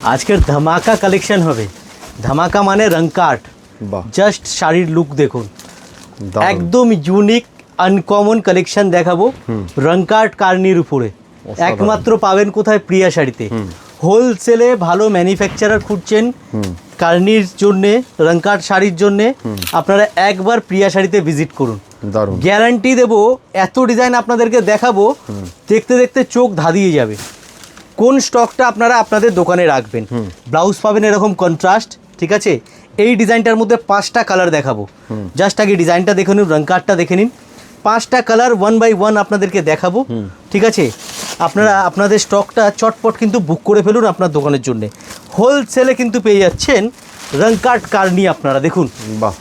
আজকের ধামাকা কালেকশন হবে। ধামাকা মানে রংকাট। জাস্ট শাড়ির লুক দেখুন, একদম ইউনিক আনকমন কালেকশন দেখাবো রংকাট কার্নির উপরে। একমাত্র পাবেন কোথায়? প্রিয়া শাড়িতে। হোলসেলে ভালো ম্যানুফ্যাকচারার খুঁজছেন কার্নির জন্যে, রংকাট শাড়ির জন্যে, আপনারা একবার প্রিয়া শাড়িতে ভিজিট করুন। গ্যারান্টি দেবো, এত ডিজাইন আপনাদেরকে দেখাবো, দেখতে দেখতে চোখ ধাঁধিয়ে যাবে। কোন স্টকটা আপনারা আপনাদের দোকানে রাখবেন। ব্লাউজ পাবেন এরকম কন্ট্রাস্ট, ঠিক আছে। এই ডিজাইনটার মধ্যে 5টা কালার দেখাবো। জাস্ট আগে ডিজাইনটা দেখে নিন, রংকাটটা দেখে নিন। 5টা কালার 1 বাই 1 আপনাদেরকে দেখাবো, ঠিক আছে। আপনারা আপনাদের স্টকটা চটপট কিন্তু বুক করে ফেলুন আপনার দোকানের জন্য। হোলসেলে কিন্তু পেয়ে যাচ্ছেন রংকাট কার্নি। আপনারা দেখুন, বাহ,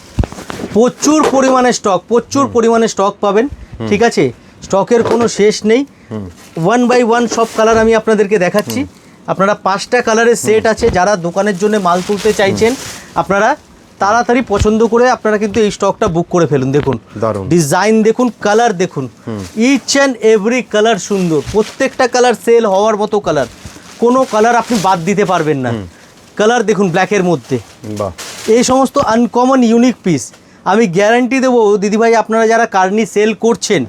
প্রচুর পরিমাণে স্টক পাবেন, ঠিক আছে। স্টকের কোনো শেষ নেই। 1 বাই 1 সব কালার আমি আপনাদেরকে দেখাচ্ছি। আপনারা 5টা কালারের সেট আছে। যারা দোকানের জন্য মাল তুলতে চাইছেন, আপনারা তাড়াতাড়ি পছন্দ করে আপনারা কিন্তু এই স্টকটা বুক করে ফেলুন। দেখুন ডিজাইন, দেখুন কালার, দেখুন ইচ অ্যান্ড এভরি কালার সুন্দর। প্রত্যেকটা কালার সেল হওয়ার মতো কালার, কোনো কালার আপনি বাদ দিতে পারবেন না। কালার দেখুন ব্ল্যাকের মধ্যে, এই সমস্ত আনকমন ইউনিক পিস আমি গ্যারান্টি দেবো। দিদিভাই, আপনারা যারা কার্নি সেল করছেন,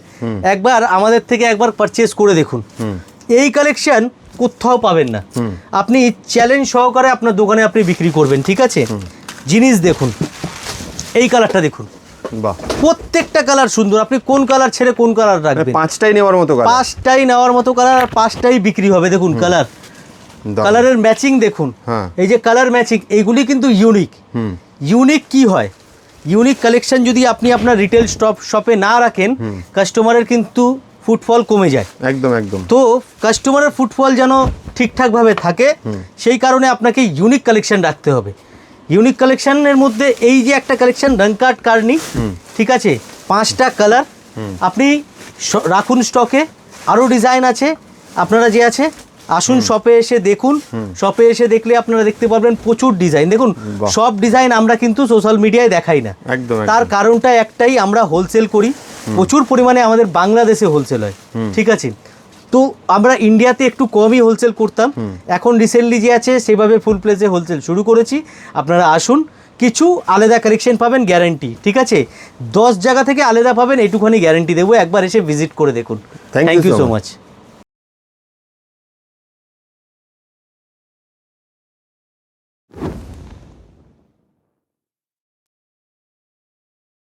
একবার আমাদের থেকে একবার পারচেস করে দেখুন। এই কালেকশন কোথাও পাবেন না। আপনি চ্যালেঞ্জ সহকারে আপনার দোকানে আপনি বিক্রি করবেন, ঠিক আছে। জিনিস দেখুন, এই কালারটা দেখুন, প্রত্যেকটা কালার সুন্দর। আপনি কোন কালার ছেড়ে কোন কালার রাখবেন? 5টাই নেওয়ার মতো কালার, 5টাই নেওয়ার মতো কালার, আর 5টাই বিক্রি হবে। দেখুন কালার, কালারের ম্যাচিং দেখুন। এই যে কালার ম্যাচিং, এইগুলি কিন্তু ইউনিক। ইউনিক কি হয়? ইউনিক কালেকশন যদি আপনি আপনার রিটেল শপে না রাখেন, কাস্টমারের কিন্তু ফুটফল কমে যায়। একদম একদম। তো কাস্টমারের ফুটফল যেন ঠিকঠাকভাবে থাকে, সেই কারণে আপনাকে ইউনিক কালেকশন রাখতে হবে। ইউনিক কালেকশনের মধ্যে এই যে একটা কালেকশন রংকাট কার্নি, ঠিক আছে, 5টা কালার আপনি রাখুন স্টকে। আরও ডিজাইন আছে, আপনারা যে আছে আসুন শপে এসে দেখুন। শপে এসে দেখলে আপনারা দেখতে পারবেন প্রচুর ডিজাইন। দেখুন সব ডিজাইন আমরা কিন্তু সোশ্যাল মিডিয়ায় দেখাই না। তার কারণটা একটাই, আমরা হোলসেল করি প্রচুর পরিমাণে, আমাদের বাংলাদেশে হোলসেল হয়, ঠিক আছে। তো আমরা ইন্ডিয়াতে একটু কমই হোলসেল করতাম, এখন রিসেন্টলি যে আছে সেভাবে ফুল প্লেসে হোলসেল শুরু করেছি। আপনারা আসুন, কিছু আলাদা কালেকশন পাবেন গ্যারান্টি, ঠিক আছে। 10 জায়গা থেকে আলাদা পাবেন, এইটুখানি গ্যারান্টি দেবো। একবার এসে ভিজিট করে দেখুন। Thank you so much.